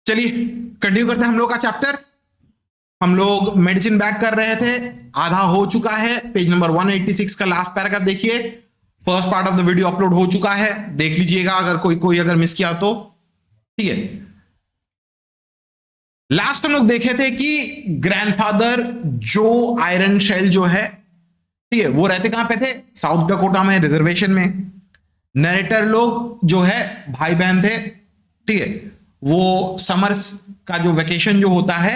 चलिए कंटिन्यू करते हैं हम लोग का चैप्टर। हम लोग मेडिसिन बैग कर रहे थे, आधा हो चुका है। पेज नंबर 186 का लास्ट पैराग्राफ देखिए। First part of the video upload हो चुका है, देख लीजिएगा अगर कोई अगर मिस किया तो। ठीक है, लास्ट हम लोग देखे थे कि ग्रैंडफादर जो आयरन शेल जो है, ठीक है, वो रहते कहां पे थे? साउथ डकोटा में, रिजर्वेशन में। नरेटर लोग जो है भाई बहन थे, ठीक है, वो समर्स का जो वेकेशन जो होता है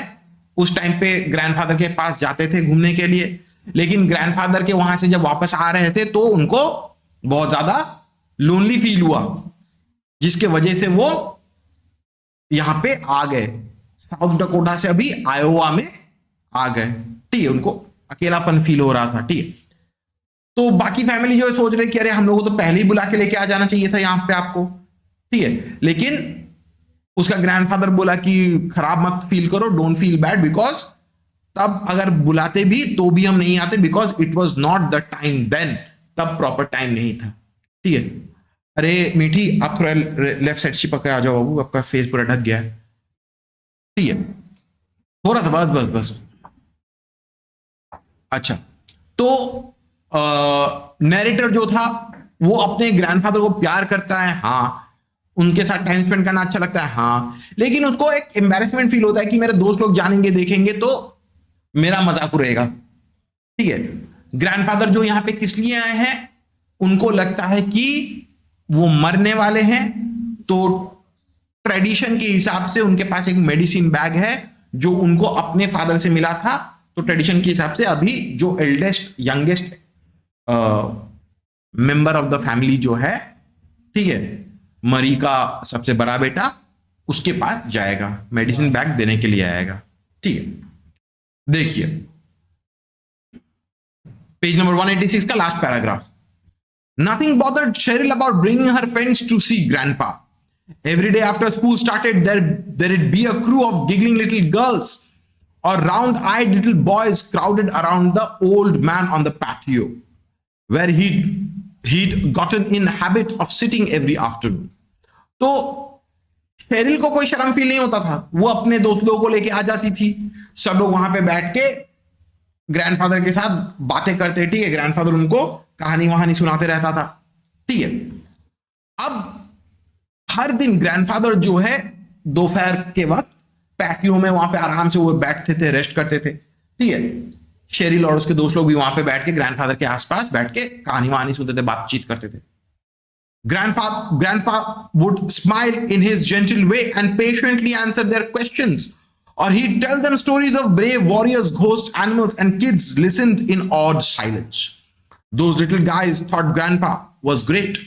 उस टाइम पे ग्रैंडफादर के पास जाते थे घूमने के लिए। लेकिन ग्रैंडफादर के वहां से जब वापस आ रहे थे तो उनको बहुत ज्यादा लोनली फील हुआ, जिसके वजह से वो यहां पे आ गए, साउथ डकोटा से अभी आयोवा में आ गए। ठीक है, उनको अकेलापन फील हो रहा था। ठीक है, तो बाकी फैमिली जो है सोच रहे कि अरे हम लोगों को तो पहले ही बुला के लेके आ जाना चाहिए था यहां पे आपको। ठीक है, लेकिन उसका ग्रैंडफादर बोला कि खराब मत फील करो, डोंट फील बैड, बिकॉज तब अगर बुलाते भी तो भी हम नहीं आते, because it was not the time then, तब प्रॉपर टाइम नहीं था। ठीक है, अरे मीठी आप थोड़ा लेफ्ट साइड से पकड़ आ जाओ बाबू, आपका फेस पूरा ढक गया है। ठीक है, थोड़ा सा, बस बस बस। अच्छा, तो नैरेटर जो था वो अपने ग्रैंडफादर को प्यार करता है, हाँ, उनके साथ टाइम स्पेंड करना अच्छा लगता है, हाँ, लेकिन उसको एक एम्बैरेसमेंट फील होता है कि मेरे दोस्त लोग जानेंगे देखेंगे तो मेरा मजाक उड़ेगा। ठीक है, ग्रैंडफादर जो यहां पे किस लिए आए हैं, उनको लगता है कि वो मरने वाले हैं, तो ट्रेडिशन के हिसाब से उनके पास एक मेडिसिन बैग है जो उनको अपने फादर से मिला था। तो ट्रेडिशन के हिसाब से अभी जो eldest youngest member of the family जो है, ठीक है, मरी का सबसे बड़ा बेटा, उसके पास जाएगा, मेडिसिन बैग देने के लिए आएगा। ठीक है, देखिए पेज नंबर 186 का last paragraph. Nothing bothered Cheryl about bringing her friends to see Grandpa. Every day after school started, there'd be a crew of giggling little girls or round-eyed little boys crowded around the old man on the patio, where he'd gotten in habit of sitting every afternoon. तो Sherrill को कोई शर्म feel नहीं होता था, वो अपने दोस्त लोगों को लेके आ जाती थी, सब लोग वहां पे बैठ के ग्रैंडफादर के साथ बातें करते। ठीक है, ग्रैंडफादर उनको कहानी वहानी सुनाते रहता था। ठीक है, अब हर दिन ग्रैंडफादर जो है दोपहर के वक्त पैटियो में वहां पे आराम से वो बैठते थे, रेस्ट करते थे। ठीक है, शेरिल और उसके दोस्त लोग भी वहां पे बैठ के ग्रैंडफादर के आसपास बैठ के कहानी वहानी सुनते थे, बातचीत करते थे। Grandpa would smile in his gentle way and patiently answer their questions, or he'd tell them stories of brave warriors, ghosts, animals, and kids listened in awed silence. Those little guys thought Grandpa was great.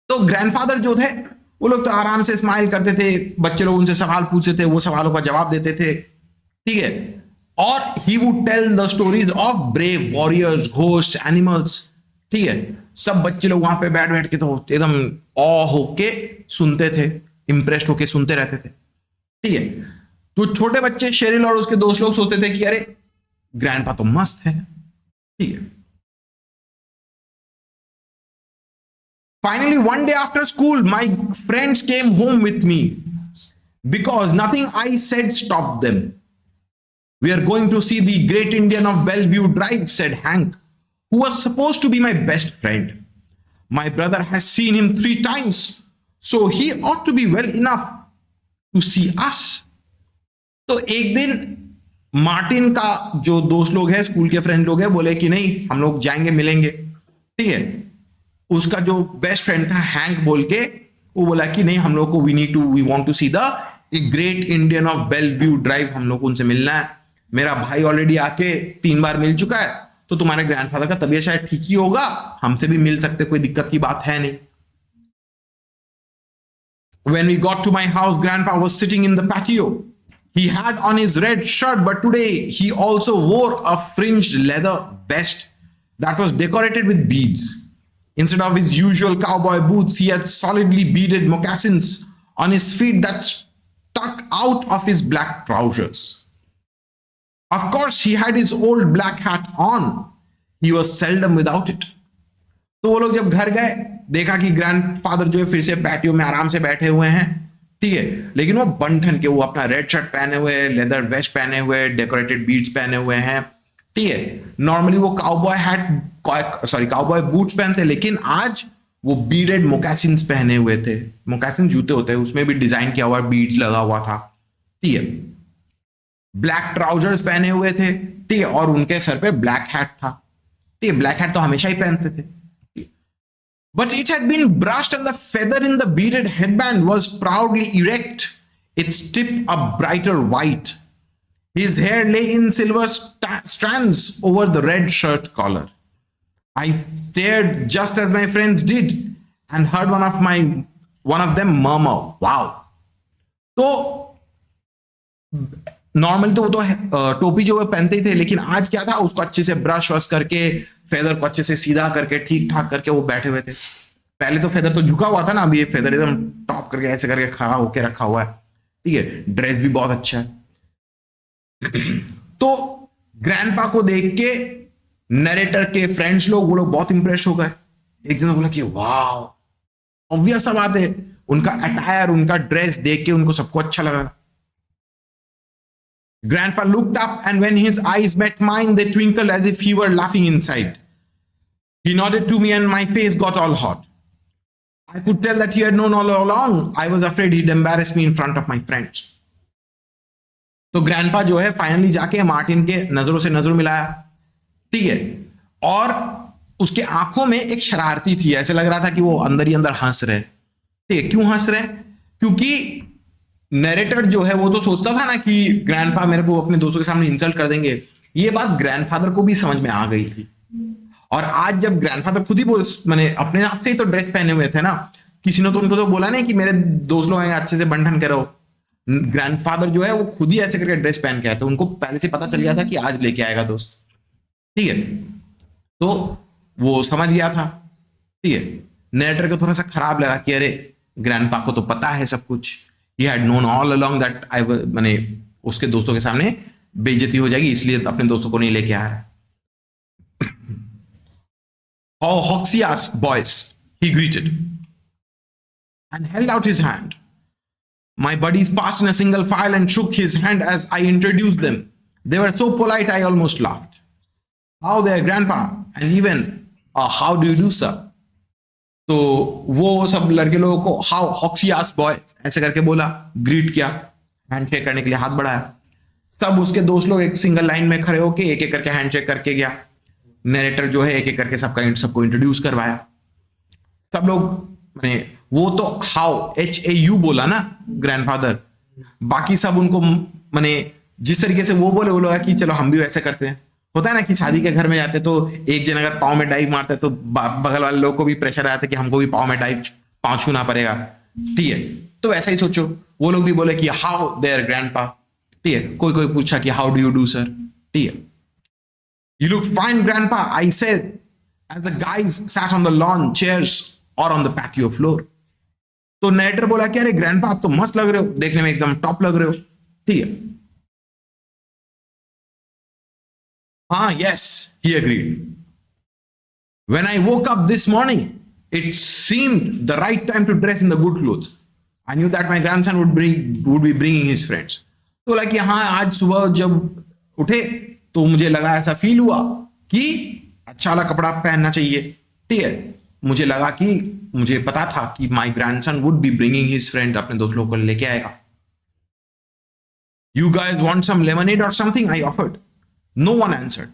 तो grandfather जो थे वो लोग तो आराम से smile करते थे, बच्चे लोग उनसे सवाल पूछते थे, वो सवालों का जवाब देते थे। ठीक है, और he would tell the stories of brave warriors, ghost, animals. ठीक है, सब बच्चे लोग वहां पे बैठ बैठ के तो एकदम ऑ होके सुनते थे, इंप्रेस्ड होके सुनते रहते थे। ठीक है, तो छोटे बच्चे शेरिल और उसके दोस्त लोग सोचते थे कि अरे ग्रैंडपा तो मस्त है। ठीक है, finally one day after school my friends came home with me because nothing I said stopped them. We are going to see the great Indian of Bellevue Drive, said Hank, who was supposed to be my best friend. My brother has seen him 3 times, so he ought to be well enough to see us. तो एक दिन Martin का जो दोस्त लोग हैं, school के friend लोग हैं, बोले कि नहीं हम लोग जाएंगे, मिलेंगे। ठीक है, उसका जो बेस्ट फ्रेंड था हैंक बोल के, वो बोला कि नहीं हम लोग को we want to see the great Indian of Bellevue drive, हम लोग को उनसे मिलना है। मेरा भाई ऑलरेडी आके 3 बार मिल चुका है, तो तुम्हारे ग्रैंडफादर का तबीयत शायद ठीक ही होगा, हमसे भी मिल सकते, कोई दिक्कत की बात है नहीं। When we got to my house, Grandpa was sitting in the patio. He had on his red shirt, but today he also wore a fringed leather vest that was decorated with beads. Instead of his usual cowboy boots, he had solidly beaded moccasins on his feet that stuck out of his black trousers. Of course, he had his old black hat on. He was seldom without it. तो वो लोग जब घर गए, देखा कि grandfather जो है फिर से पैटियो में आराम से बैठे हुए हैं। ठीक है, लेकिन वो बंठन के, वो अपना रेड शर्ट पहने हुए, लेदर वेस्ट पहने हुए, डेकोरेटेड बीड्स पहने हुए हैं, ठीक है। नॉर्मली वो cowboy hat, sorry cowboy boots पहनते, लेकिन आज वो बीडेड मोकासिन्स पहने हुए थे। मोकासिन जूते होते हैं, उसमें भी डिजाइन किया हुआ बीड्स लगा हुआ था, ठीक है। ब्लैक ट्राउजर्स पहने हुए थे, ठीक है, और उनके सर पे ब्लैक हैट था, ठीक है। ब्लैक हैट तो हमेशा ही पहनते थे, but it had been brushed and the feather in the beaded headband was proudly erect, its tip a brighter white. His hair lay in silver strands over the red shirt collar. I stared just as my friends did and heard one of them murmur, "Wow." तो normal तो वो तो टोपी जो वो पहनते ही थे, लेकिन आज क्या था, उसको अच्छे से ब्रश वश करके, फेदर को अच्छे से सीधा करके, ठीक ठाक करके वो बैठे हुए थे। पहले तो फेदर तो झुका हुआ था ना, अभी ये फेदर एकदम टॉप करके ऐसे करके खड़ा होके रखा हुआ है, ठीक है। ड्रेस भी बहुत अच्छा है। तो ग्रैंडपा को देख के नरेटर के फ्रेंड्स लोग, वो लोग बहुत इंप्रेस हो गए। एक दिन बोला कि वाह, ऑब्वियस सा बात है, उनका अटायर, उनका ड्रेस देख के उनको सबको अच्छा लग रहा था। Grandpa looked up, and when his eyes met mine, they twinkled as if he were laughing inside. He nodded to me, and my face got all hot. I could tell that he had known all along. I was afraid he'd embarrass me in front of my friends. तो grandpa जो है finally जाके Martin के नजरों से नजर मिलाया, ठीक है, और उसके आंखों में एक शरारती थी, ऐसे लग रहा था कि वो अंदर ही अंदर हंस रहे, ठीक है। क्यों हंस रहे? क्योंकि नरेटर जो है वो तो सोचता था ना कि ग्रैंडपा मेरे को अपने दोस्तों के सामने इंसल्ट कर देंगे। ये बात ग्रैंडफादर को भी समझ में आ गई थी, और आज जब ग्रैंडफादर खुद ही मैंने अपने आप से ही तो ड्रेस पहने हुए थे ना, किसी ने तो उनको तो बोला नहीं कि मेरे दोस्त लोग अच्छे से बंधन करो। ग्रैंडफादर जो है वो खुद ही ऐसे करके ड्रेस पहन के आए थे, उनको पहले से पता चल गया था कि आज लेके आएगा दोस्त, ठीक है। तो वो समझ गया था, ठीक है। नरेटर को थोड़ा सा खराब लगा कि अरे ग्रैंडपा को तो पता है सब कुछ, he had known all along that I was, माने उसके दोस्तों के सामने बेइज्जती हो जाएगी, इसलिए अपने दोस्तों को नहीं लेके आया। How Hoxias boys, he greeted and held out his hand. My buddies passed in a single file and shook his hand as I introduced them. They were so polite I almost laughed. How there, Grandpa, and even how do you do, sir? तो वो सब लड़के लोगों को how हॉक्सियास boy ऐसे करके बोला, greet किया, हैंडशेक करने के लिए हाथ बढ़ाया। सब उसके दोस्त लोग एक सिंगल लाइन में खड़े होके एक एक करके हैंडशेक करके गया। नरेटर जो है एक एक करके सबको इंट्रोड्यूस करवाया। सब लोग माने वो तो हाउ HAU बोला ना ग्रैंडफादर, बाकी सब उनको माने जिस तरीके से वो बोले, वो लोग कि चलो हम भी वैसे करते हैं। होता है ना कि शादी के घर में जाते तो एक जन अगर पाँव में डाइव मारता है तो बगल वाले लोगों को भी प्रेशर आता है कि हमको भी पाँव में पाँव छूना पड़ेगा, ठीक है। तो ऐसा ही सोचो, वो लोग भी बोले कि हाउ देयर ग्रैंडपा, ठीक है। कोई कोई पूछा कि how do you do sir, ठीक है। You look fine grandpa, I said as the guys sat on the lawn chairs or on the patio floor. तो नरेटर बोला कि अरे ग्रैंडपा आप तो मस्त लग रहे हो, देखने में एकदम टॉप लग रहे हो, ठीक है। Ah, yes, he agreed. When I woke up this morning, it seemed the right time to dress in the good clothes. I knew that my grandson would be bringing his friends. तो बोला कि हाँ, आज सुबह जब उठे तो मुझे लगा, ऐसा फील हुआ कि अच्छा वाला कपड़ा पहनना चाहिए, ठीक है। मुझे लगा कि मुझे पता था कि my grandson would be bringing his friend, अपने दोस्त लोगों को लेके आएगा। You guys want some lemonade or something? I offered. No one answered.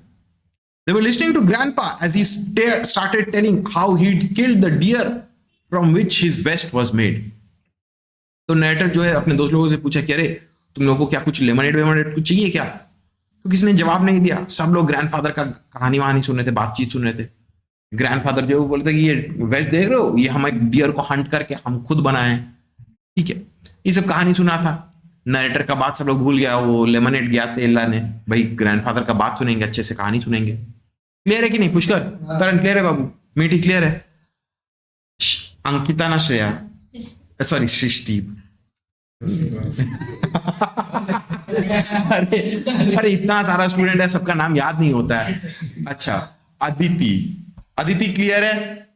They were listening to Grandpa as he started telling how he'd killed the deer from which his vest was made. तो narrator जो है अपने दोस्त लोगों से पूछा कि अरे तुम लोगों को क्या कुछ लेमनेड कुछ चाहिए क्या? तो किसी ने जवाब नहीं दिया। सब लोग ग्रैंडफादर का कहानी वहानी सुन रहे थे, बातचीत सुन रहे थे। ग्रैंडफादर जो बोलते कि ये वेस्ट देख रहे हो, ये हम एक डियर को हंट करके हम खुद बनाए, ठीक है। ये सब कहानी सुना था। नरेटर का बात सब लोग भूल गया, वो लेमनेड गया तेल लाने। भाई ग्रैंडफादर का बात सुनेंगे, अच्छे से कहानी सुनेंगे। क्लियर है कि नहीं पुष्कर? करण क्लियर है बाबू? मीठी क्लियर है? अंकिता ना श्रेया, सॉरी सृष्टि। अरे इतना सारा स्टूडेंट है, सबका नाम याद नहीं होता है। अच्छा, अदिति, अदिति क्लियर है?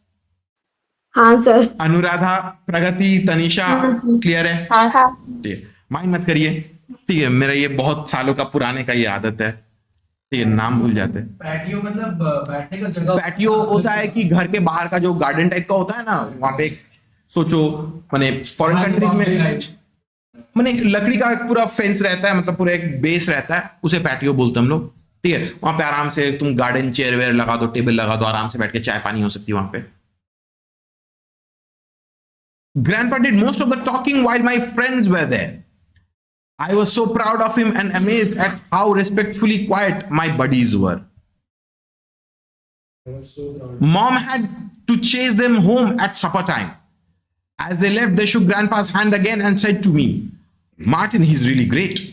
हाँ सर। अनुराधा, प्रगति, तनिषा, हाँ सर। क्लियर है? हाँ हाँ। ठीक है, माइंड मत करिए। ठीक है, मेरा ये बहुत सालों का पुराने का ये आदत है। ठीक है, नाम भूल जाते हैं। पैटियो मतलब बैठने का जगह। पैटियो होता है कि घर के बाहर का जो गार्डन टाइप का होता है ना, वहां पे सोचो माने फॉरेन कंट्रीज में माने लकड़ी का एक पूरा फेंस रहता है, मतलब पूरा एक बेस रहता है, उसे पैटियो बोलते हैं हम लोग। ठीक है, वहां पे आराम से तुम गार्डन चेयर वेयर लगा दो, टेबल लगा दो, आराम से बैठ के चाय पानी हो सकती है वहां पे। Grandpa did most of the talking while my friends were there. I was so proud of him and amazed at how respectfully quiet my buddies were. Mom had to chase them home at supper time. As they left, they shook Grandpa's hand again and said to me, Martin, he's really great.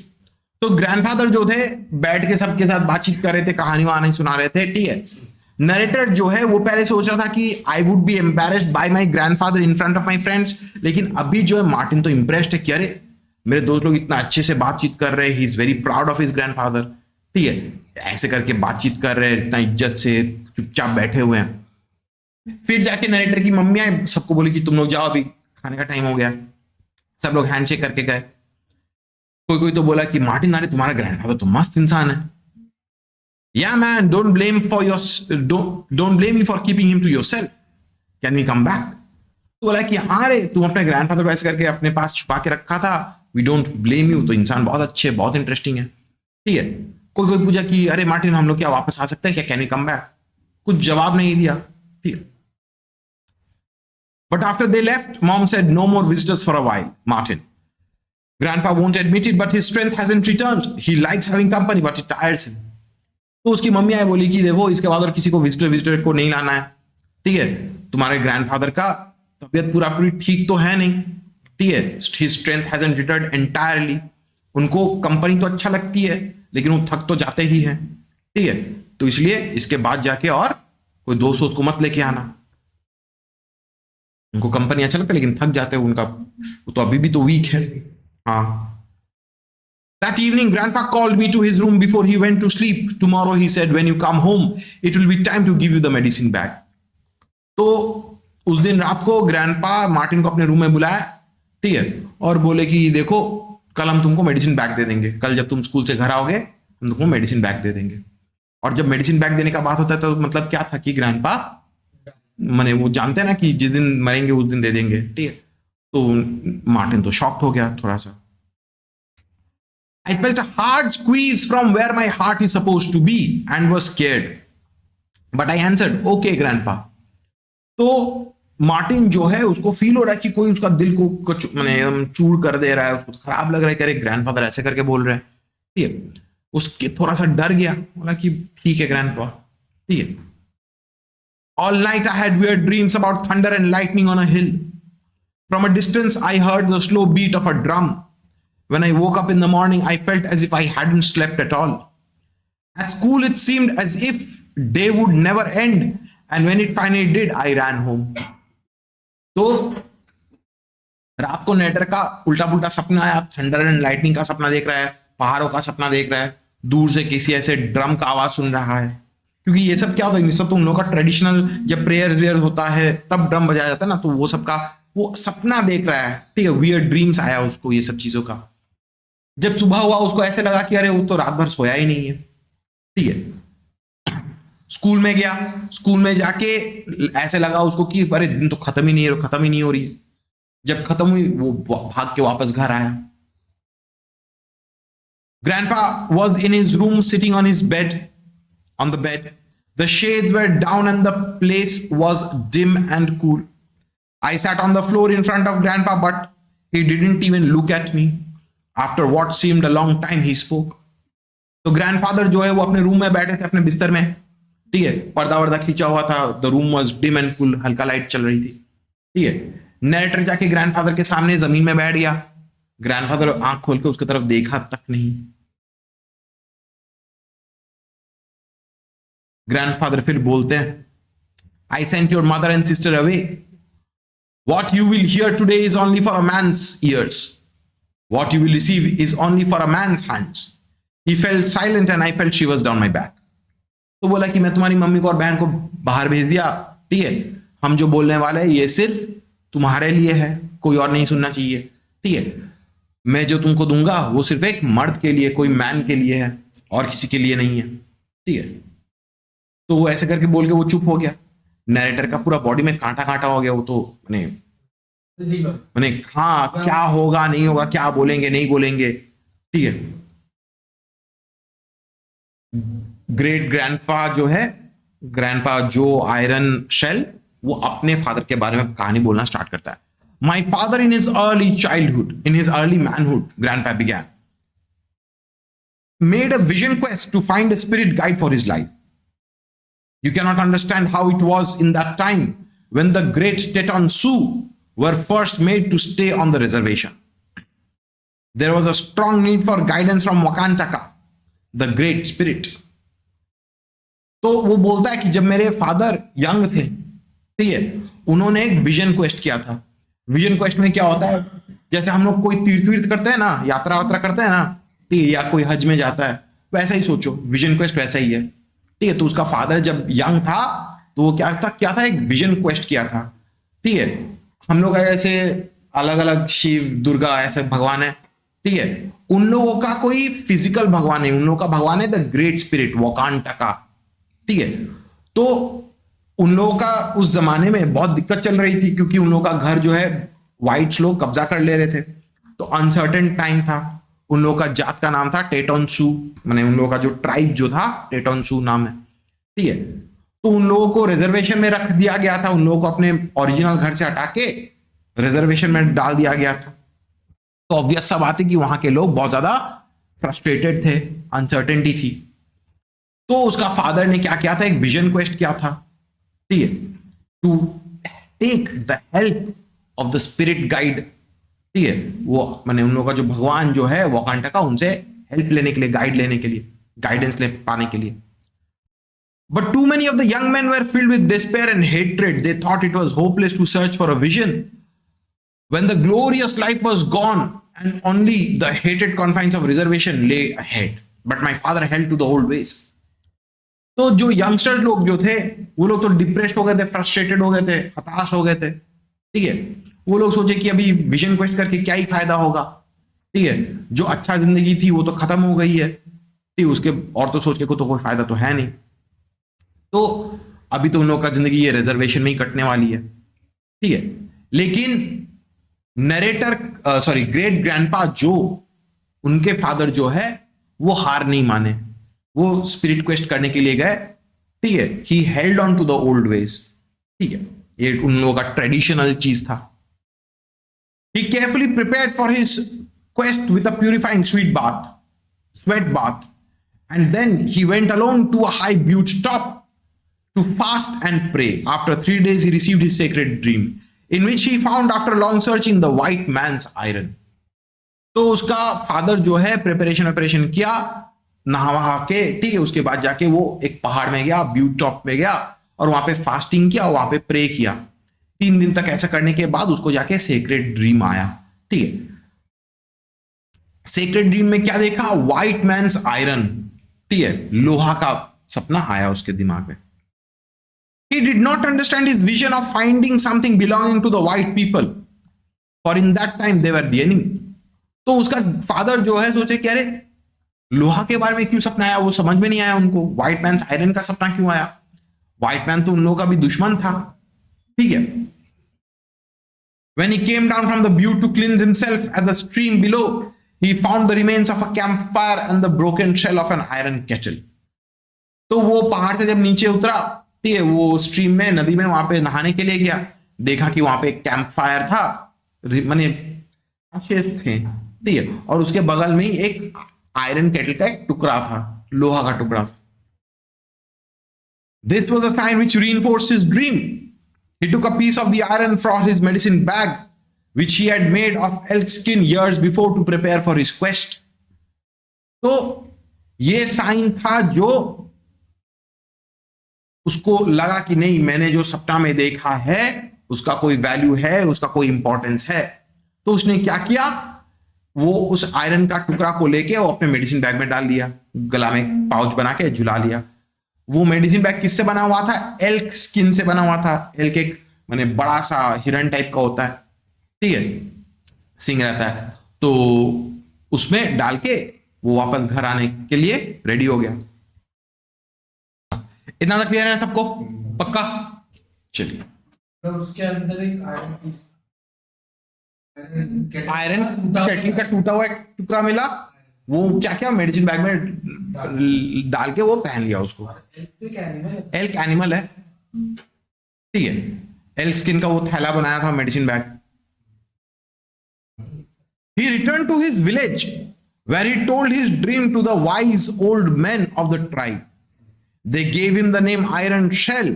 तो grandfather जो थे बैठ के सबके साथ बातचीत कर रहे थे, कहानी वहानी सुना रहे थे। ठीक है, नरेटर जो है वो पहले सोच रहा था कि I would be embarrassed by my grandfather in front of my friends, लेकिन अभी जो है मार्टिन तो इम्प्रेस्ड है कि अरे मेरे दोस्त लोग इतना अच्छे से बातचीत कर रहे हैं, he is very proud of his grandfather. ठीक है, ऐसे करके बातचीत कर रहे हैं इतना इज्जत से, चुपचाप बैठे हुए हैं। फिर जाके नरेटर की मम्मी आई, सबको बोली कि तुम लोग जाओ, अभी खाने का टाइम हो गया। सब लोग हैंडशेक करके गए। कोई कोई तो बोला कि मार्टिन, अरे तुम्हारा ग्रैंडफादर तो मस्त इंसान है। Yeah, man, don't blame me for keeping him to yourself. Can we come back? तो बोला कि हाँ रे, तुम अपने ग्रैंडफादर को ऐसे करके अपने पास छुपा के रखा था। We don't blame you. तो इंसान बहुत अच्छे, बहुत इंटरेस्टिंग है। ठीक है, कोई कोई पूछा कि अरे मार्टिन, हम लोग क्या वापस आ सकते हैं क्या? Can we come back? कुछ जवाब नहीं दिया। ठीक है, but after they left, mom said no more visitors for a while, Martin. Grandpa won't admit it, but his strength hasn't returned. He likes having company, but it tires him. तो उसकी mummy आई, बोली कि देखो इसके बाद और किसी को विजिटर को नहीं लाना है। ठीक है, तुम्हारे ग्रैंडफादर का तबीयत पूरा पूरी ठीक तो है नहीं। ठीक है, his strength hasn't returned entirely. उनको कंपनी तो अच्छा लगती है, लेकिन वो थक तो जाते ही हैं। ठीक है, तो इसलिए इसके बाद जाके और कोई दोस्त उसको मत लेके आना। उनको कंपनी अच्छा लगता है, लेकिन थक जाते हैं, उनका वो तो अभी भी तो वीक है। हाँ। That evening, Grandpa called me to his room before he went to sleep. Tomorrow, he said, when you come home, it will be time to give you the medicine bag. तो उस दिन रात को grandpa Martin को अपने room में बुलाया। ठीक है, और बोले कि देखो कल हम तुमको मेडिसिन बैग दे देंगे, कल जब तुम स्कूल से घर आओगे हम तुमको मेडिसिन बैग दे देंगे। और जब मेडिसिन बैग देने का बात होता है तो मतलब क्या था कि ग्रैंडपा माने वो जानते हैं ना कि जिस दिन मरेंगे उस दिन दे देंगे। ठीक है, तो मार्टिन तो शॉक्ड हो गया थोड़ा सा। I felt a hard squeeze from where my heart is supposed to be and was scared. But I answered, okay, Grandpa. तो मार्टिन जो है उसको फील हो रहा है कि कोई उसका दिल को कुछ माने चूर कर दे रहा है, उसको खराब लग रहा है कि अरे ग्रैंडफादर ऐसे करके बोल रहे हैं। ठीक है, उसके थोड़ा सा डर गया, बोला कि ठीक है ग्रैंडपा। ठीक है, all night I had weird dreams about thunder and lightning on a hill. From a distance I heard the slow beat of a drum. When I woke up in the morning, I felt as if I hadn't slept at all. At school, it seemed as if day would never end, and when it finally did, I ran home. तो रात को नेटर का उल्टा पुल्टा सपना आया, thunder and lightning का सपना देख रहा है, पहाड़ों का सपना देख रहा है, दूर से किसी ऐसे ड्रम का आवाज सुन रहा है। क्योंकि ये सब क्या होता है, सब तो उन लोगों का ट्रेडिशनल जब प्रेयर वेयर होता है तब ड्रम बजाया जाता है ना, तो वो सबका वो सपना देख रहा है। ठीक है, वियर्ड ड्रीम्स आया उसको ये सब चीजों का। जब सुबह हुआ उसको ऐसे लगा कि अरे वो तो रात भर सोया ही नहीं है। ठीक है, स्कूल में गया, स्कूल में जाके ऐसे लगा उसको कि अरे दिन तो खत्म ही नहीं है, खत्म ही नहीं हो रही है। जब खत्म हुई वो भाग के वापस घर आया। Grandpa was in his room sitting on his bed, on the bed. The shades were down and the place was dim and cool. I sat on the floor in front of Grandpa, but he didn't even look at me. After what seemed a long time, he spoke. तो grandfather जो है वो अपने room में बैठे थे, अपने बिस्तर में। ठीक है, पर्दा वर्दा खींचा हुआ था, the room was dim and cool, हल्का लाइट चल रही थी। ठीक है, नरेटर जाके ग्रैंडफादर के सामने जमीन में बैठ गया। ग्रैंडफादर आंख खोल के उसकी तरफ देखा तक नहीं। ग्रैंडफादर फिर बोलते हैं, I sent your mother and sister away. What you will hear today is only for a man's ears. What you will receive is only for a man's hands. He fell silent and I felt shivers down my back. तो बोला कि मैं तुम्हारी mummy को और बहन को बाहर भेज दिया। ठीक है, हम जो बोलने वाले हैं ये सिर्फ तुम्हारे लिए है, कोई और नहीं सुनना चाहिए, ठीक है। मैं जो तुमको दूंगा वो सिर्फ एक मर्द के लिए, कोई मैन के लिए है और किसी के लिए नहीं है, ठीक है। तो वो ऐसे करके बोल के वो चुप हो गया। नरेटर का पूरा बॉडी में कांटा कांटा हो गया। वो तो मैंने हाँ, क्या होगा नहीं होगा, क्या बोलेंगे नहीं बोलेंगे, ठीक है। ग्रेट ग्रैंडपा जो है, ग्रैंडपा जो आयरन शेल, वो अपने फादर के बारे में कहानी बोलना स्टार्ट करता है। My father in his early childhood, in his early manhood, grandpa began, made a vision quest to find a spirit guide for his life. You cannot understand how it was in that time when the great Teton Sioux were first made to stay on the reservation. There was a strong need for guidance from Wakantaka, the great spirit. तो वो बोलता है कि जब मेरे father young थे, ठीक है, उन्होंने एक विजन क्वेस्ट किया था। विजन क्वेस्ट में क्या होता है, जैसे हम लोग कोई तीर्थ करते हैं ना, यात्रा वात्रा करते हैं ना, ठीक है, या कोई हज में जाता है, वैसा ही सोचो, विजन क्वेस्ट वैसा ही है, ठीक है। तो उसका फादर जब यंग था तो वो क्या था, एक विजन क्वेस्ट किया था, ठीक है। हम लोग ऐसे अलग अलग शिव दुर्गा ऐसे भगवान है, ठीक है। उन लोगों का कोई फिजिकल भगवान नहीं, उन लोगों का भगवान है द ग्रेट स्पिरिट, वकांटका, ठीक है। तो उन लोगों का उस जमाने में बहुत दिक्कत चल रही थी, क्योंकि उन लोगों का घर जो है व्हाइट्स लोग कब्जा कर ले रहे थे। तो अनसर्टेन टाइम था। उन लोगों का जात का नाम था टेटोन सू, माने उन लोगों का जो ट्राइब जो था टेटोन सू नाम है, ठीक है। तो उन लोगों को रिजर्वेशन में रख दिया गया था, उन लोगों को अपने ओरिजिनल घर से हटा के रिजर्वेशन में डाल दिया गया था। तो ऑब्वियस सा बात है कि वहां के लोग बहुत ज्यादा फ्रस्ट्रेटेड थे, अनसर्टेनिटी थी। तो उसका फादर ने क्या किया था, एक विजन क्वेस्ट किया था, ठीक है, to take the help of the spirit guide, ठीक है। वो माने उन लोगों का जो भगवान जो है वकांटा का, उनसे हेल्प लेने के लिए, गाइड लेने के लिए, गाइडेंस ले पाने के लिए। But too many of the young men were filled with despair and hatred, they thought it was hopeless to search for a vision when the glorious life was gone and only the hated confines of reservation lay ahead, but my father held to the old ways. तो जो youngsters लोग जो थे वो लोग तो depressed हो गए थे, फ्रस्ट्रेटेड हो गए थे, हताश हो गए थे, ठीक है। वो लोग सोचे कि अभी विजन क्वेस्ट करके क्या ही फायदा होगा, ठीक है। जो अच्छा जिंदगी थी वो तो खत्म हो गई है, ठीक, उसके और तो सोच के को तो कोई फायदा तो है नहीं। तो अभी तो उन लोगों का जिंदगी ये रिजर्वेशन में ही कटने वाली है, ठीक है। लेकिन नरेटर ग्रेट ग्रैंडपा जो उनके फादर जो है वो हार नहीं माने, वो स्पिरिट क्वेस्ट करने के लिए गए, ठीक है। He held on to the old ways, ठीक है, ये उन लोगों का ट्रेडिशनल चीज था। He carefully prepared for his quest with a purifying sweat bath, and then he went alone to a high butte top to fast and pray. After 3 days, he received his sacred dream, in which he found, after long searching, the white man's iron. तो उसका father जो है preparation किया, नहा वहा के, ठीक है। उसके बाद जाके वो एक पहाड़ में गया, ब्यूट टॉप में गया, और वहां पे फास्टिंग किया, वहां पे प्रे किया। 3 दिन तक ऐसा करने के बाद उसको जाके सेक्रेट ड्रीम आया, ठीक है। सेक्रेट ड्रीम में क्या देखा, व्हाइट मैन्स आयरन, ठीक है, लोहा का सपना आया उसके दिमाग में। He did not understand his vision of finding something belonging to the white people, for in that time they were the enemy. तो उसका फादर जो है सोचे कि अरे लोहा के बारे में क्यों सपना आया, वो समझ में नहीं आया उनको। व्हाइट मैन्स आयरन का सपना क्यों आया, व्हाइट मैन तो उन लोगों का भी दुश्मन था, ठीक है। When he came down from the butte to cleanse himself at the stream below, he found the remains of a campfire and the broken shell of an iron kettle. तो वो पहाड़ से जब नीचे उतरा, ठीक है, वो स्ट्रीम में, नदी में, वहां पे नहाने के लिए गया, देखा कि वहां पे एक कैंप फायर था, माने ashes थे, ठीक है, और उसके बगल में ही एक आयरन केटल का एक टुकड़ा था, लोहा का टुकड़ा था। This was a sign which reinforced his dream. He took a piece of the iron from his medicine bag, which he had made of elk skin years before to prepare for his quest. तो ये sign था जो उसको लगा कि नहीं, मैंने जो सपना में देखा है उसका कोई वैल्यू है, उसका कोई इंपॉर्टेंस है। तो उसने क्या किया, वो उस आयरन का टुकड़ा को लेके वो अपने मेडिसिन बैग में डाल दिया, गला में पाउच बना के झुला लिया। वो मेडिसिन बैग किससे बना हुआ था, एल्क स्किन से बना हुआ था। एल्क एक माने बड़ा सा हिरन टाइप का होता है, ठीक है, सिंग रहता है, तो उसमें डाल के वो वापस घर आने के लिए रेडी हो गया। इतना तक क्लियर है सबको? पक्का? चलिए, तो उसके अंदर एक आयरन केटली का टूटा हुआ एक टुकड़ा मिला, वो क्या क्या मेडिसिन बैग में डाल के वो पहन लिया उसको। एल्क एनिमल है, ठीक है, एल्क स्किन का वो थैला बनाया था medicine bag. He returned to his village where he told his dream to the wise old men of the tribe. They gave him the name Iron Shell,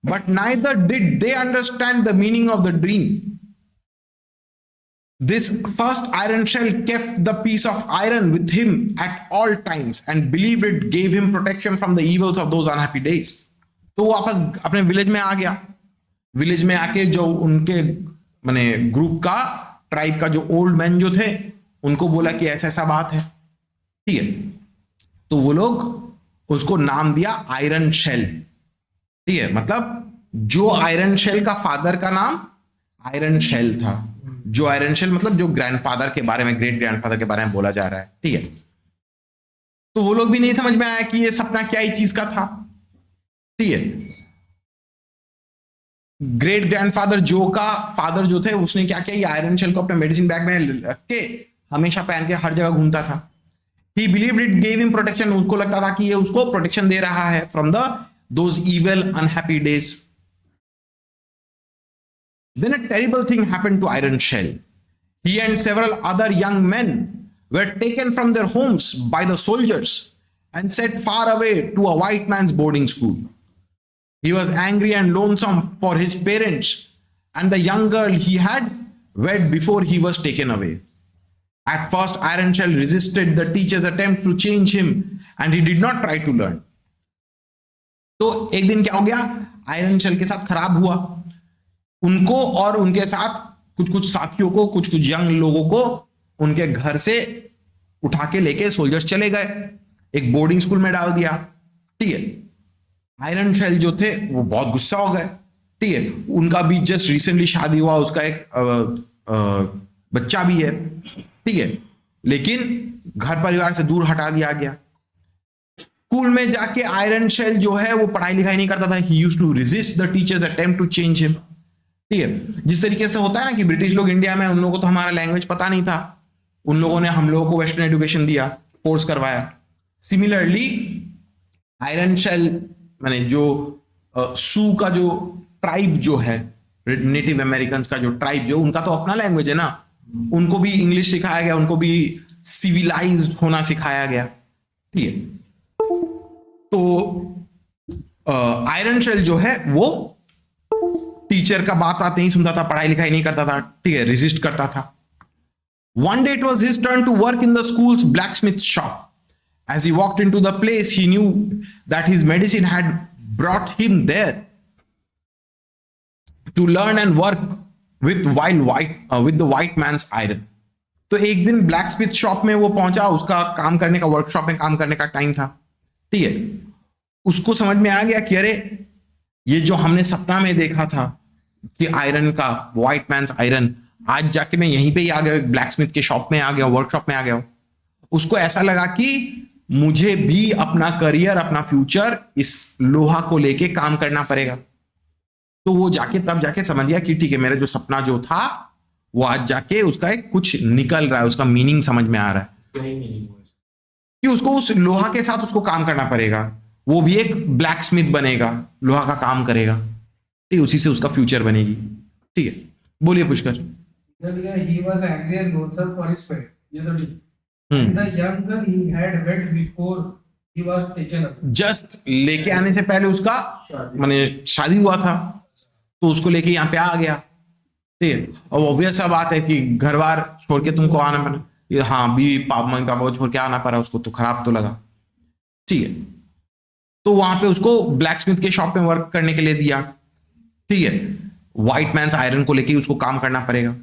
but neither did they understand the meaning of the dream. This first Iron Shell kept the piece of iron with him at all times and believed it gave him protection from the evils of those unhappy days. तो वो वापस अपने village में आ गया। Village में आके जो उनके माने ग्रुप का, ट्राइब का जो ओल्ड मैन जो थे, उनको बोला कि ऐसा ऐसा बात है, ठीक है, तो वो लोग उसको नाम दिया आयरन शेल, ठीक है, मतलब जो आयरन शेल का फादर का नाम आयरन शेल था, जो आयरन शेल मतलब जो ग्रैंडफादर के बारे में, ग्रेट ग्रैंडफादर के बारे में बोला जा रहा है, ठीक है। तो वो लोग भी नहीं समझ में आया कि ये सपना क्या ही चीज का था, ठीक है। ग्रेट ग्रैंडफादर जो का फादर जो थे, उसने क्या किया, ये आयरन शेल को अपने मेडिसिन बैग में रख के हमेशा पहन के हर जगह घूमता था। He believed it gave him protection, उसको लगता था कि ये उसको प्रोटेक्शन दे रहा है from those evil unhappy days. Then a terrible thing happened to Iron Shell. He and several other young men were taken from their homes by the soldiers and sent far away to a white man's boarding school. He was angry and lonesome for his parents and the young girl he had wed before he was taken away. At first, Iron Shell resisted the teacher's attempt to change him and he did not try to learn. तो एक दिन क्या हो गया, iron shell के साथ खराब हुआ। उनको और उनके साथ कुछ साथियों को, कुछ यंग लोगों को उनके घर से उठा के लेके सोल्जर्स चले गए, एक बोर्डिंग स्कूल में डाल दिया, ठीक है। आयरन शेल जो थे वो बहुत गुस्सा हो गए, ठीक है, उनका भी जस्ट रिसेंटली शादी हुआ, उसका एक बच्चा भी है, ठीक है, लेकिन घर परिवार से दूर हटा दिया गया। स्कूल में जाके आयरन शेल जो है वो पढ़ाई लिखाई नहीं करता था। He used to resist the teachers attempt to change him, ठीक है। जिस तरीके से होता है ना कि ब्रिटिश लोग इंडिया में, उन लोगों को तो हमारा लैंग्वेज पता नहीं था, उन लोगों ने हम लोगों को वेस्टर्न एजुकेशन दिया, फोर्स करवाया। सिमिलरली आयरन शेल माने जो सू का जो ट्राइब जो है, नेटिव अमेरिकन का जो ट्राइब जो, उनका तो अपना लैंग्वेज है ना, उनको भी इंग्लिश सिखाया गया, उनको भी सिविलाइज्ड होना सिखाया गया, ठीक है। तो आयरन शेल जो है वो टीचर का बात नहीं सुनता था, पढ़ाई लिखाई नहीं करता था, ठीक है, रेजिस्ट करता था। One day it was his turn to work in the school's blacksmith shop. As he walked into the place, he knew that his medicine had brought him there to learn and work with the white man's iron. तो एक दिन blacksmith shop में वो पहुंचा, उसका काम करने का, वर्कशॉप में काम करने का टाइम था, ठीक है। उसको समझ में आ गया कि अरे ये जो हमने सपना में देखा था कि आयरन का, व्हाइट मैन्स आयरन, आज जाके मैं यहीं पे ही आ गया, ब्लैकस्मिथ के शॉप में आ गया, वर्कशॉप में आ गया। उसको ऐसा लगा कि मुझे भी अपना करियर, अपना फ्यूचर इस लोहा को लेके काम करना पड़ेगा। तो वो जाके तब जाके समझ गया कि ठीक है, मेरा जो सपना जो था वो आज जाके उसका एक कुछ निकल रहा है, उसका मीनिंग समझ में आ रहा है कि उसको उस लोहा के साथ उसको काम करना पड़ेगा, वो भी एक ब्लैक स्मिथ बनेगा, लोहा का काम करेगा, ठीक है, उसी से उसका फ्यूचर बनेगी, ठीक है। बोलिए Pushkar. He was angry and lonesome for his pet. ये तो ठीक। And the young girl he had wed before he was taken away. Just लेके आने से पहले उसका माने शादी हुआ था, तो उसको लेके यहाँ पे आ गया, ठीक है। और ऑब्वियस सा बात है कि घर बार छोड़ के तुमको आना पड़ा, हाँ भी मम्मी पापा को छोड़ के आना पड़ा, उसको तो खराब तो लगा, ठीक है। तो वहां पे उसको ब्लैकस्मिथ के शॉप में वर्क करने के लिए दिया, ठीक है। व्हाइट मैन्स आयरन को लेके उसको काम करना पड़ेगा।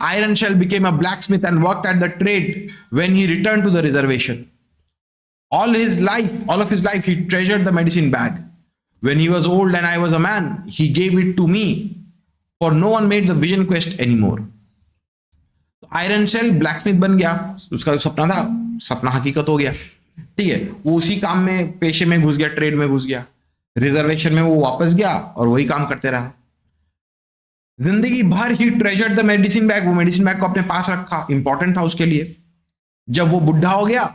Iron Shell became a blacksmith and worked at the trade when he returned to the reservation. All of his life, he treasured the medicine bag. When he was old and I was a man, he gave it to me, for no one made the vision quest anymore. Iron shell blacksmith बन गया, उसका जो सपना था सपना हकीकत हो गया, ठीक है। वो उसी काम में पेशे में घुस गया, ट्रेड में घुस गया, रिजर्वेशन में वो वापस गया और वही काम करते रहा। जिंदगी भर ही ट्रेजर्ड द मेडिसिन बैग, वो मेडिसिन बैग को अपने पास रखा, इंपॉर्टेंट था उसके लिए। जब वो बुढ़ा हो गया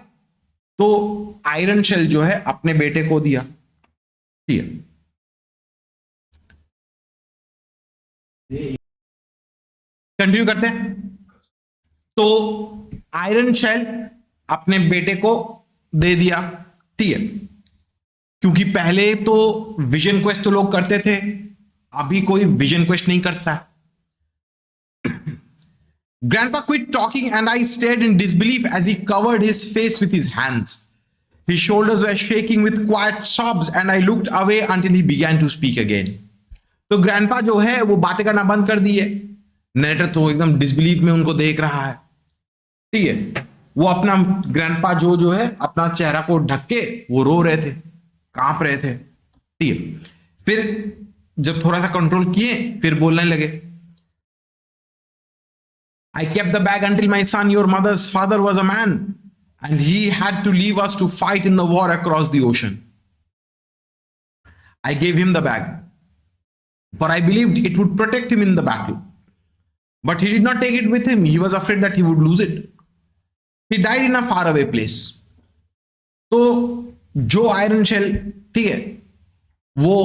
तो आयरन शेल जो है अपने बेटे को दिया, ठीक है। कंटिन्यू करते हैं। तो आयरन शेल अपने बेटे को दे दिया, ठीक है, क्योंकि पहले तो विजन क्वेस्ट तो लोग करते थे, अभी कोई विजन क्वेस्ट नहीं करता। Grandpa quit talking and I stared in disbelief as he covered his face with his hands. His shoulders were shaking with quiet sobs and I looked away until he began to speak again. तो grandpa जो है वो बातें करना बंद कर दिए। Narrator तो एकदम डिसबिलीफ में उनको देख रहा है, ठीक है। वो अपना ग्रैंडपा जो है अपना चेहरा को ढक के वो रो रहे थे, कांप रहे थे, ठीक है। फिर जब थोड़ा सा कंट्रोल किए फिर बोलने लगे, I kept the bag until my son, your mother's father, was a man and he had to leave us to fight in the war across the ocean. I gave him the bag, for I believed it would protect him in the battle. But he did not take it with him. He was afraid that he would lose it. He died in a faraway place. तो जो iron shell, ठीक है, वो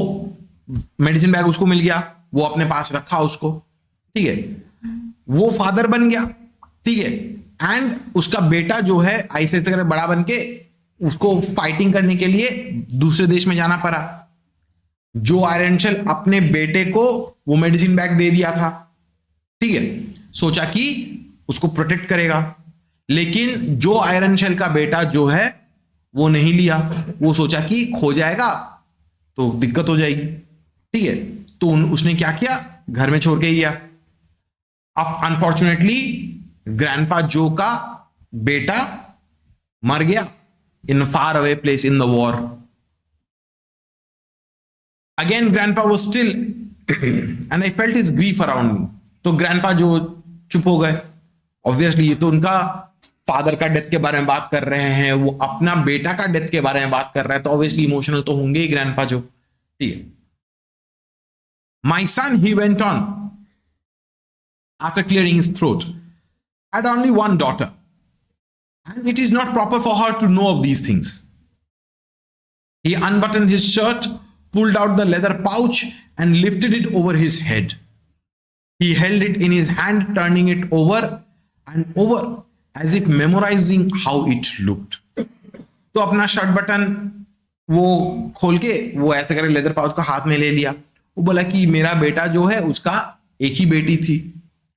medicine bag उसको मिल गया, वो अपने पास रखा उसको, ठीक है। वो फादर बन गया, ठीक है। एंड उसका बेटा जो है ऐसे तरह बड़ा बन के उसको फाइटिंग करने के लिए दूसरे देश में जाना पड़ा। जो आयरन शेल अपने बेटे को वो मेडिसिन बैग दे दिया था, ठीक है, सोचा कि उसको प्रोटेक्ट करेगा, लेकिन जो आयरन शेल का बेटा जो है वो नहीं लिया। वो सोचा कि खो जाएगा तो दिक्कत हो जाएगी, ठीक है। तो उसने क्या किया, घर में छोड़ के ही गया। अब अनफॉर्चुनेटली ग्रैंडपा जो का बेटा मर गया in far away place in the war. Again grandpa was still and I felt his grief around me. तो ग्रैंडपा जो चुप हो गए। ऑब्वियसली ये तो उनका फादर का डेथ के बारे में बात कर रहे हैं, वो अपना बेटा का डेथ के बारे में बात कर रहे हैं, तो ऑब्वियसली इमोशनल तो होंगे ही ग्रैंडपा जो, ठीक है। My son, he went on after clearing his throat, had only one daughter, and it is not proper for her to know of these things. He unbuttoned his shirt, pulled out the leather pouch, and lifted it over his head. He held it in his hand, turning it over and over, as if memorizing how it looked. तो अपना shirt button वो खोल के वो ऐसे करके leather pouch को हाथ में ले लिया। वो बोला कि मेरा बेटा जो है उसका एक ही बेटी थी,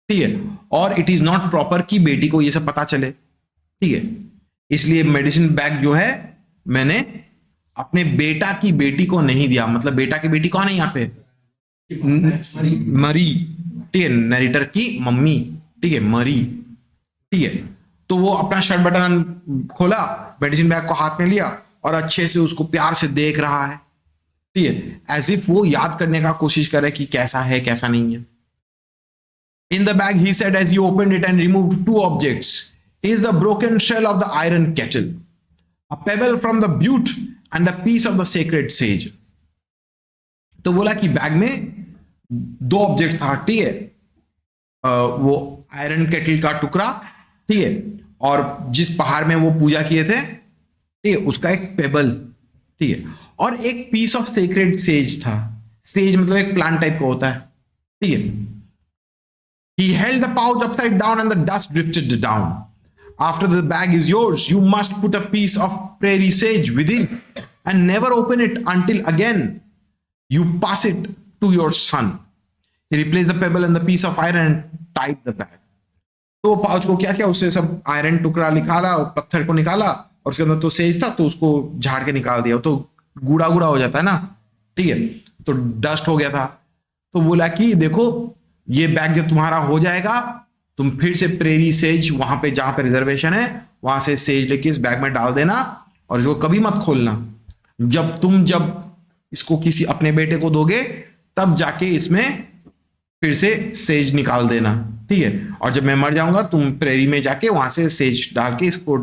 ठीक है, और इट इज नॉट प्रॉपर कि बेटी को ये सब पता चले, ठीक है। इसलिए मेडिसिन बैग जो है मैंने अपने बेटा की बेटी को नहीं दिया। मतलब बेटा की बेटी कौन है यहाँ पे, मरी, ठीक है, नरेटर की मम्मी, ठीक है, मरी, ठीक है। तो वो अपना शर्ट बटन खोला, मेडिसिन बैग को हाथ में लिया और अच्छे से उसको प्यार से देख रहा है, ठीक है, एज इफ वो याद करने का कोशिश करे कि कैसा है कैसा नहीं है। In the bag, he said as he opened it and removed two objects, is the broken shell of the iron kettle, a pebble from the butte, and a piece of the sacred sage. तो बोला कि bag में दो objects था, ठीक है, वो iron kettle का टुकड़ा, ठीक है, और जिस पहाड़ में वो पूजा किए थे, ठीक है, उसका एक पेबल, ठीक है, और एक पीस ऑफ सेक्रेड सेज था। सेज मतलब एक प्लांट टाइप का होता है, ठीक है। He held the pouch upside down and the dust drifted down. After the bag is yours, you must put a piece of prairie sage within and never open it until again you pass it to your son. He replaced the pebble and the piece of iron and tied the bag. तो pouch को क्या किया, उससे सब iron टुकड़ा निकाला, पत्थर को निकाला और उसके अंदर तो सेज था तो उसको झाड़ के निकाल दिया। तो गूढ़ा गूढ़ा हो जाता है ना, ठीक है, तो डस्ट हो गया था। तो बोला कि देखो ये बैग जब तुम्हारा हो जाएगा तुम फिर से प्रेरी सेज वहां पे जहां पे रिजर्वेशन है वहां से सेज लेके इस बैग में डाल देना और इसको कभी मत खोलना। जब इसको किसी अपने बेटे को दोगे तब जाके इसमें फिर से सेज निकाल देना, ठीक है। और जब मैं मर जाऊंगा तुम प्रेरी में जाके वहां से सेज डाल के इसको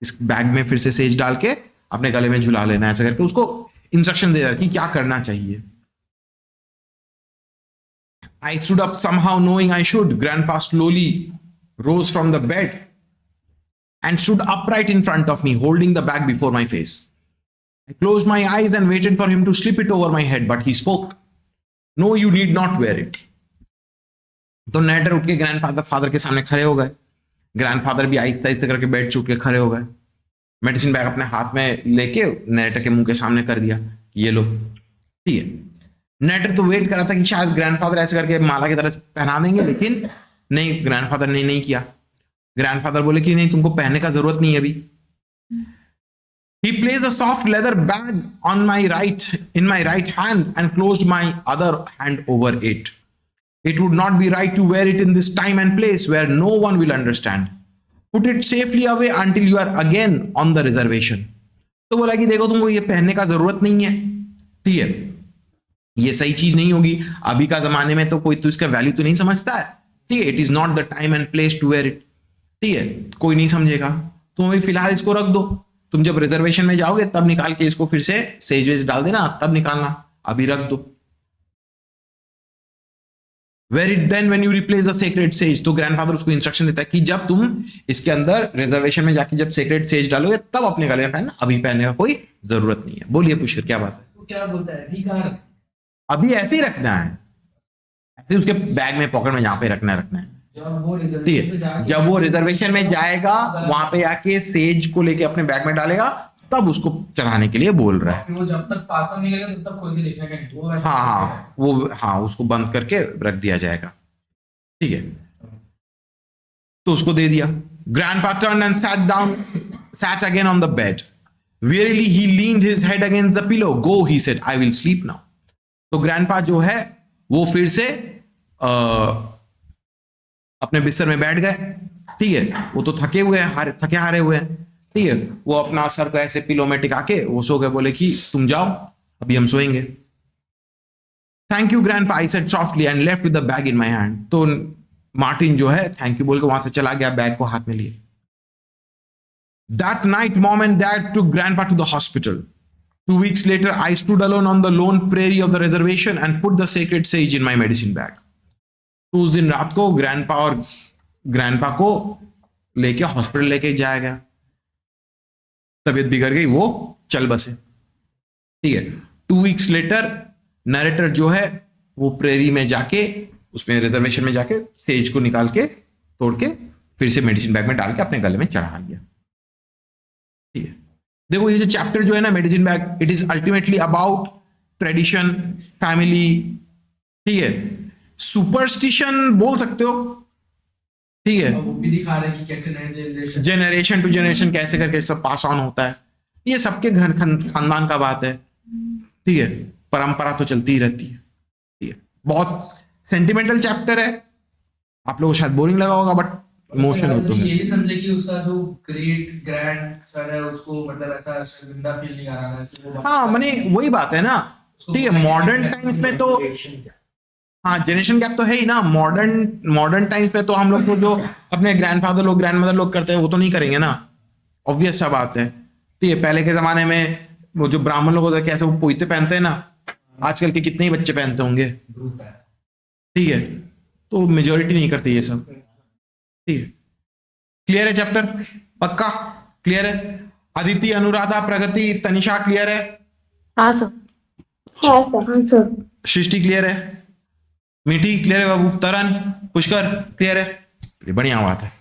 इस बैग में फिर से सेज डाल के अपने गले में झुला लेना, ऐसा करके उसको इंस्ट्रक्शन दे रहा कि क्या करना चाहिए। I stood up somehow knowing I should. Grandpa slowly rose from the bed and stood upright in front of me, holding the bag before my face. I closed my eyes and waited for him to slip it over my head, but he spoke. No, you need not wear it. तो narrator उठ के grandfather के सामने खड़े हो गए। Grandfather भी आहिस्ता आहिस्ता करके बेड से उठ के खड़े हो गए, मेडिसिन बैग अपने हाथ में लेके नरेटर के मुंह के सामने कर दिया, ये लो, ठीक है। नरेटर तो वेट कर रहा था कि शायद ग्रैंडफादर ऐसे करके माला की तरह पहना देंगे, लेकिन नहीं, ग्रैंडफादर ने नहीं किया। ग्रैंडफादर बोले कि नहीं, तुमको पहनने का जरूरत नहीं है अभी। He placed a soft leather bag on in my right hand and closed my other hand over it. It would not be right to wear it in this time and place where no one will understand. Put it safely away until you are again on the reservation. तो बोला कि देखो, तुमको ये पहनने का जरूरत नहीं है, ठीक है, ये सही चीज नहीं होगी। अभी का जमाने में तो कोई तो इसका वैल्यू तो नहीं समझता है, ठीक है। It is not the time and place to wear it, ठीक है, कोई नहीं समझेगा। तुम अभी फिलहाल इसको रख दो, तुम जब रिजर्वेशन में जाओगे तब निकाल के इसको फिर से सेज वेज डाल देना, तब निकालना, अभी रख दो। Wear it then when you replace the sacred sage. तो ग्रैंडफादर उसको इंस्ट्रक्शन देता है कि जब तुम इसके अंदर रिजर्वेशन में जाके जब सेक्रेड सेज डालोगे तब अपने गले में पहनना, अभी पहनने का कोई जरूरत नहीं है। बोलिए पुष्कर, क्या बात है? तो क्या बोलता है, अभी कहाँ रखना? अभी ऐसे ही रखना है, ऐसे उसके बैग में पॉकेट में जहां पे रखना है, ठीक है। जब वो रिजर्वेशन में जाएगा वहां पे आके सेज को लेके अपने बैग में डालेगा, तब उसको चढ़ाने के लिए बोल रहा है। वो जब तक पास नहीं करेगा तब तक खोल के देखने का नहीं। हाँ, उसको बंद करके रख दिया जाएगा, ठीक है। तो उसको दे दिया। Grandpa turned and sat again on the bed. Wearily he leaned his head against the pillow. Go, he said, I will sleep now. तो ग्रैंडपा जो है वो फिर से अपने बिस्तर में बैठ गए, ठीक है। वो तो थके हारे हुए हैं, ठीक है। वो अपना सर को ऐसे पिलो में टिका के वो सो गए, बोले कि तुम जाओ, अभी हम सोएंगे। Thank you grandpa, I said softly and left with the bag in my hand. तो मार्टिन जो है थैंक यू बोल के वहां से चला गया, बैग को हाथ में लिए। That night, Mom and Dad took Grandpa to the hospital. 2 weeks later, I stood alone on the lone prairie of the reservation and put the sacred sage in my medicine bag. तो उस दिन रात को grandpa को लेके hospital लेके जाया गया। तबीयत बिगड़ गई, वो चल बसे, ठीक है। 2 weeks later, नरेटर जो है वो प्रेरी में जाके उसमें रिजर्वेशन में जाके सेज को निकाल के तोड़ के फिर से मेडिसिन बैग में डाल के अपने गले में चढ़ा लिया, ठीक है। देखो, ये जो चैप्टर जो है ना medicine bag, it is ultimately about tradition, family, ठीक है, सुपरस्टिशन बोल सकते हो, ठीक है। वो भी दिखा रहे हैं कि कैसे नए जनरेशन टू जनरेशन कैसे करके सब पास ऑन होता है। ये सबके घर खानदान का बात है, ठीक है, परंपरा तो चलती ही रहती है, ठीक है। बहुत सेंटिमेंटल चैप्टर है, आप लोगों को शायद बोरिंग लगा होगा, बट इमोशन होता है। यही समझे कि उसका जो ग्रेट ग्रैंड सर है उसको मतलब ऐसा शर्मिंदा फील नहीं कराना है। हाँ, माने वही बात है ना, ठीक है। मॉडर्न टाइम्स में तो हाँ जनरेशन गैप तो है ही ना। मॉडर्न टाइम्स में तो हम लोग को जो अपने ग्रैंडफादर लोग ग्रैंडमदर लोग करते हैं वो तो नहीं करेंगे ना, ऑब्वियस सा बात है, ठीक है। पहले के जमाने में वो जो ब्राह्मण लोग होते हैं कैसे वो पोइते पहनते हैं ना, आजकल के कितने ही बच्चे पहनते होंगे, ठीक है। तो मेजोरिटी नहीं करती ये सब, ठीक है। क्लियर है चैप्टर? पक्का क्लियर है? अदिति, अनुराधा, प्रगति, तनिषा क्लियर है? हाँ सर। हाँ सर। हाँ सर। सृष्टि क्लियर है? मीठी क्लियर है? बाबू, तरन, पुष्कर क्लियर है? बढ़िया बात है।